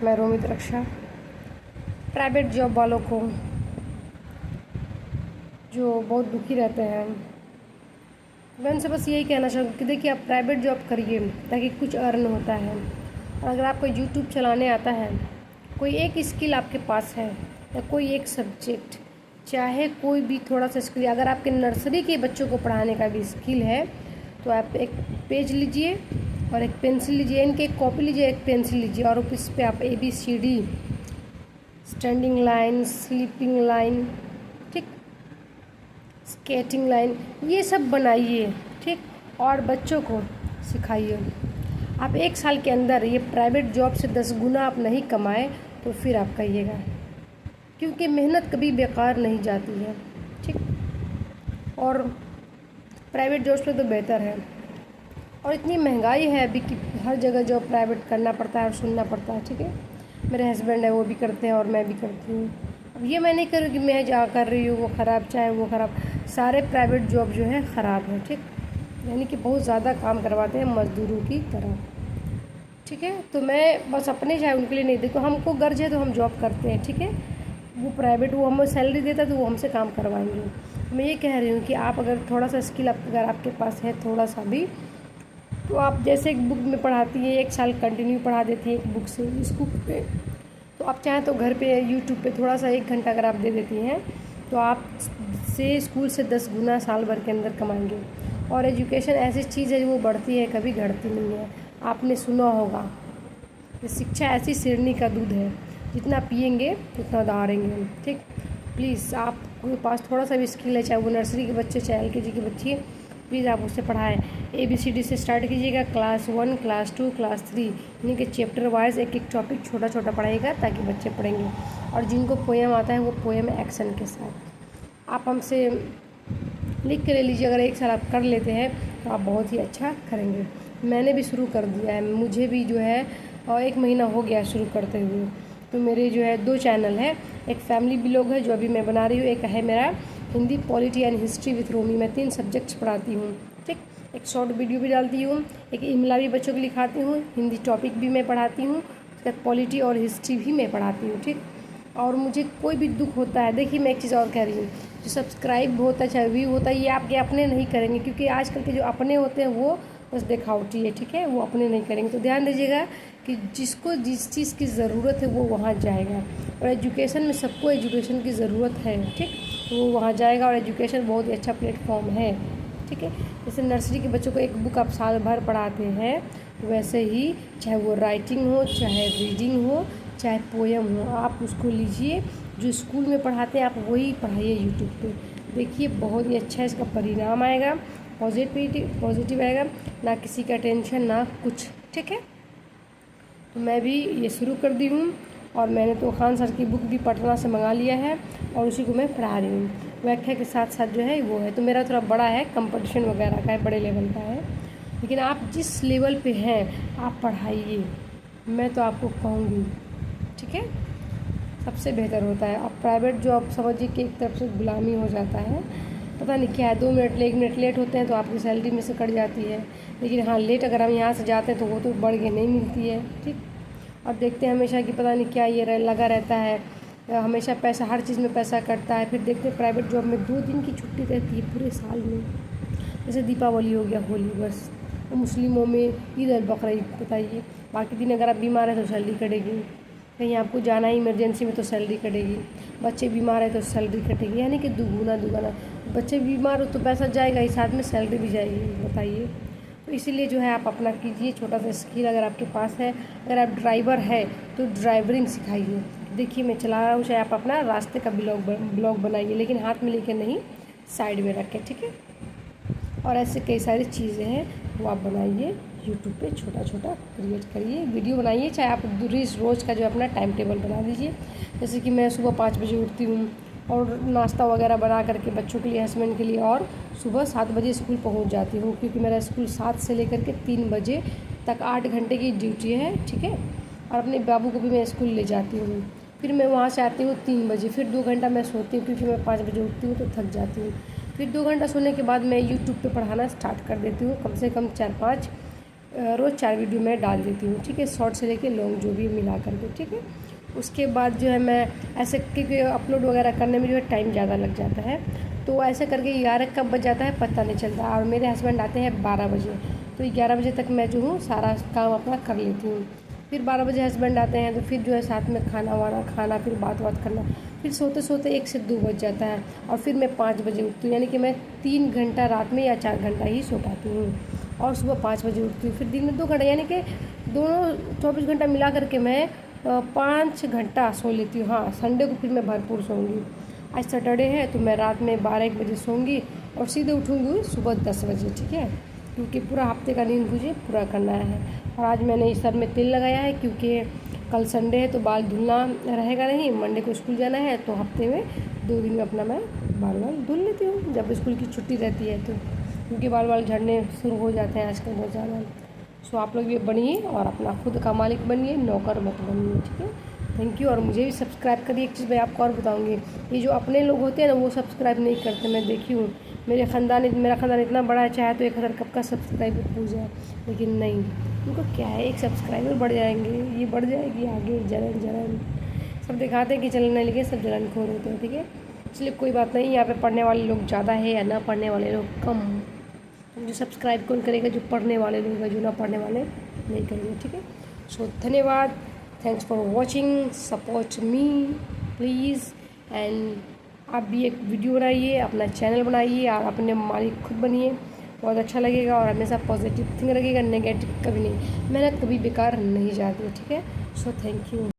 मैं रोमित रक्षा। Private job वालों को जो बहुत दुखी रहते हैं, मैं उनसे बस यही कहना चाहूँगी कि देखिए, आप प्राइवेट जॉब करिए ताकि कुछ अर्न होता है। और अगर आपको यूट्यूब चलाने आता है, कोई एक स्किल आपके पास है या कोई एक सब्जेक्ट, चाहे कोई भी थोड़ा सा स्किल, अगर आपके नर्सरी के बच्चों को पढ़ाने का भी स्किल है, तो आप एक पेज लीजिए और एक पेंसिल लीजिए, इनकी एक कॉपी लीजिए, एक पेंसिल लीजिए और इस पर आप ABCD, standing line, sleeping line, ठीक, स्केटिंग लाइन, ये सब बनाइए, ठीक, और बच्चों को सिखाइए। आप 1 साल के अंदर ये प्राइवेट जॉब से 10 गुना आप नहीं कमाए तो फिर आप कहिएगा, क्योंकि मेहनत कभी बेकार नहीं जाती है, ठीक। और प्राइवेट जॉब से तो बेहतर है। और इतनी महंगाई है अभी कि हर जगह जॉब प्राइवेट करना पड़ता है और सुनना पड़ता है, ठीक है। मेरे हस्बैंड है, वो भी करते हैं और मैं भी करती हूँ। अब ये मैं नहीं करूँ कि मैं जहाँ कर रही हूँ वो ख़राब, चाहे वो ख़राब, सारे प्राइवेट जॉब जो है ख़राब है, ठीक। यानी कि बहुत ज़्यादा काम करवाते हैं मज़दूरों की तरह, ठीक है। तो मैं बस अपने, चाहे उनके लिए नहीं, देखो हमको गर्ज है तो हम जॉब करते हैं, ठीक है। वो प्राइवेट, वो हमें सैलरी देता है तो वो हमसे काम करवाएंगे। मैं ये कह रही हूँ कि आप अगर थोड़ा सा स्किल अगर आपके पास है थोड़ा सा भी, तो आप जैसे एक बुक में पढ़ाती हैं, 1 साल कंटिन्यू पढ़ा देती हैं एक बुक से इस बुक पे, तो आप चाहें तो घर पे यूट्यूब पे थोड़ा सा 1 घंटा अगर आप दे देती हैं, तो आप से स्कूल से 10 गुना साल भर के अंदर कमाएंगे। और एजुकेशन ऐसी चीज़ है जो वो बढ़ती है, कभी घटती नहीं है। आपने सुना होगा कि शिक्षा ऐसी शेरनी का दूध है, जितना पिएंगे उतना दहाड़ेंगे, ठीक। प्लीज़ आपके पास थोड़ा सा भी स्किल है, चाहे वो नर्सरी के बच्चे, चाहे LKG के बच्चे, प्लीज़ आप उससे पढ़ाएं। ABCD से स्टार्ट कीजिएगा, क्लास 1, क्लास 2, क्लास 3, यानी कि चैप्टर वाइज एक एक टॉपिक छोटा छोटा पढ़ाइएगा ताकि बच्चे पढ़ेंगे। और जिनको पोएम आता है वो पोएम एक्शन के साथ आप हमसे लिख के ले लीजिए। अगर 1 साल आप कर लेते हैं तो आप बहुत ही अच्छा करेंगे। मैंने भी शुरू कर दिया है, मुझे भी जो है 1 महीना हो गया शुरू करते हुए। तो मेरे जो है 2 चैनल है, एक फैमिली ब्लॉग है जो अभी मैं बना रही हूँ, एक है मेरा Hindi, polity and history with Romi. मैं 3 सब्जेक्ट्स पढ़ाती हूँ, ठीक। एक शॉर्ट वीडियो भी डालती हूँ, एक इमला भी बच्चों को लिखाती हूँ, हिंदी टॉपिक भी मैं पढ़ाती हूँ, उसके बाद पॉलिटी और हिस्ट्री भी मैं पढ़ाती हूँ, ठीक। और मुझे कोई भी दुख होता है, देखिए मैं एक चीज़ और कह रही हूँ, जो सब्सक्राइब होता है, चाहे व्यू होता है, ये आपके अपने नहीं करेंगे, क्योंकि आजकल के जो अपने होते हैं वो बस दिखावटी है, ठीक है, वो अपने नहीं करेंगे। तो ध्यान दीजिएगा कि जिसको जिस चीज़ की ज़रूरत है वो वहाँ जाएगा। और एजुकेशन में सबको एजुकेशन की ज़रूरत है, ठीक, तो वो वहाँ जाएगा। और एजुकेशन बहुत ही अच्छा प्लेटफॉर्म है, ठीक है। जैसे नर्सरी के बच्चों को एक बुक आप साल भर पढ़ाते हैं, वैसे ही चाहे वो राइटिंग हो, चाहे रीडिंग हो, चाहे पोएम हो, आप उसको लीजिए, जो स्कूल में पढ़ाते हैं आप वही पढ़ाइए यूट्यूब पे। देखिए बहुत ही अच्छा इसका परिणाम आएगा, पॉजिटिव आएगा, ना किसी का टेंशन ना कुछ, ठीक है। तो मैं भी ये शुरू कर दी हूँ, और मैंने तो खान सर की बुक भी पटना से मंगा लिया है और उसी को मैं पढ़ा रही हूँ। व्याख्या के साथ साथ जो है वो है, तो मेरा थोड़ा बड़ा है, कंपटीशन वगैरह का है, बड़े लेवल का है। लेकिन आप जिस लेवल पे हैं आप पढ़ाइए, मैं तो आपको कहूँगी, ठीक है, सबसे बेहतर होता है। आप प्राइवेट जॉब समझिए कि एक तरफ से गुलामी हो जाता है, पता नहीं क्या है, 2 मिनट 1 मिनट लेट होते हैं तो आपकी सैलरी में से कट जाती है। लेकिन हाँ, लेट अगर हम यहाँ से जाते हैं तो वो तो बढ़ के नहीं मिलती है, ठीक। और देखते हैं हमेशा कि पता नहीं क्या ये लगा रहता है, हमेशा पैसा, हर चीज़ में पैसा कटता है। फिर देखते हैं प्राइवेट जॉब में 2 दिन की छुट्टी रहती है पूरे साल में, जैसे दीपावली हो गया, होली, बस। तो मुस्लिमों में ईद और बकरीद, बताइए, बाकी दिन अगर आप बीमार हैं तो सैलरी कटेगी, कहीं आपको जाना है इमरजेंसी में तो सैलरी कटेगी, बच्चे बीमार है तो सैलरी कटेगी, यानी कि दुगुना दुगना। बच्चे बीमार हो तो पैसा जाएगा ही, साथ में सैलरी भी जाएगी, बताइए। तो इसीलिए जो है आप अपना कीजिए, छोटा सा स्किल अगर आपके पास है। अगर आप ड्राइवर है तो ड्राइवरिंग सिखाइए, देखिए मैं चला रहा हूँ, चाहे आप अपना रास्ते का ब्लॉग बनाइए, लेकिन हाथ में लेकर नहीं, साइड में रखें, ठीक है। और ऐसे कई सारी चीज़ें हैं वो आप बनाइए, यूट्यूब पे छोटा छोटा क्रिएट करिए, वीडियो बनाइए, चाहे आप रोज़ का जो अपना टाइम टेबल बना दीजिए। जैसे कि मैं सुबह 5 बजे उठती हूँ और नाश्ता वगैरह बना करके बच्चों के लिए, हस्बैंड के लिए, और सुबह 7 बजे स्कूल पहुँच जाती हूँ, क्योंकि मेरा स्कूल 7 से लेकर के 3 बजे तक 8 घंटे की ड्यूटी है, ठीक है। और अपने बाबू को भी मैं स्कूल ले जाती हूँ, फिर मैं वहाँ से आती हूँ 3 बजे, फिर 2 घंटा मैं सोती हूँ, क्योंकि मैं 5 बजे उठती हूँ तो थक जाती हूँ। फिर 2 घंटा सोने के बाद मैं यूट्यूब पे पढ़ाना स्टार्ट कर देती हूँ, कम से कम 4-5 रोज़ 4 वीडियो मैं डाल देती हूँ, ठीक है, शॉर्ट से लेके लॉन्ग जो भी मिला करके, ठीक है। उसके बाद जो है मैं ऐसे क्योंकि अपलोड वगैरह करने में जो है टाइम ज़्यादा लग जाता है, तो ऐसे करके 11 कब बज जाता है पता नहीं चलता। और मेरे हस्बैंड आते हैं 12 बजे, तो 11 बजे तक मैं जो हूँ सारा काम अपना कर लेती हूँ। फिर 12 बजे हस्बैंड आते हैं, तो फिर जो है साथ में खाना वाना खाना, फिर बात करना, फिर सोते सोते 1 से 2 बज जाता है। और फिर मैं 5 बजे उठती हूँ, यानी कि मैं 3 घंटा रात में या 4 घंटा ही सो पाती हूँ। और सुबह 5 बजे उठती हूँ, फिर दिन में 2 घंटा, यानी कि दोनों 24 घंटा मिला करके मैं 5 घंटा सो लेती हूँ। हाँ, संडे को फिर मैं भरपूर सोऊंगी। आज सैटरडे है तो मैं रात में 12-1 बजे सोऊंगी और सीधे उठूंगी सुबह 10 बजे, ठीक है, क्योंकि पूरा हफ्ते का नींद मुझे पूरा करना है। और आज मैंने सर में तेल लगाया है क्योंकि कल संडे है तो बाल धुलना रहेगा नहीं, मंडे को स्कूल जाना है, तो हफ्ते में 2 दिन में अपना मैं बाल धुल लेती हूँ जब स्कूल की छुट्टी रहती है तो, क्योंकि बाल झड़ने शुरू हो जाते हैं आजकल बहुत ज़्यादा। सो आप लोग भी बनिए और अपना खुद का मालिक बनिए, नौकर मत बनिए, ठीक है। Thank you. और मुझे भी सब्सक्राइब करिए। एक चीज़ मैं आपको और बताऊँगी, ये जो अपने लोग होते हैं ना वो सब्सक्राइब नहीं करते, मैं देखी हूँ। मेरा ख़ानदान इतना बड़ा है, चाहे तो 1000 कब का सब्सक्राइबर पूछ जाए, लेकिन नहीं, उनको क्या है, एक सब्सक्राइबर बढ़ जाएंगे, ये बढ़ जाएगी आगे, जलन सब दिखाते हैं कि जलन नहीं, लेकिन सब जलनखोर होते हैं, ठीक है। इसलिए कोई बात नहीं, यहाँ पे पढ़ने वाले लोग ज़्यादा है या ना पढ़ने वाले लोग कम। जो सब्सक्राइब कौन करेगा, जो पढ़ने वाले लोग हैं, जो ना पढ़ने वाले नहीं करेंगे, ठीक है। सो धन्यवाद, thanks for watching, support me please. And आप भी एक वीडियो बनाइए, अपना चैनल बनाइए और अपने मालिक खुद बनिए, बहुत अच्छा लगेगा। और हमेशा पॉजिटिव थिंक रखिएगा, नेगेटिव कभी नहीं, मेहनत कभी बेकार नहीं जाती है, ठीक है। So thank you.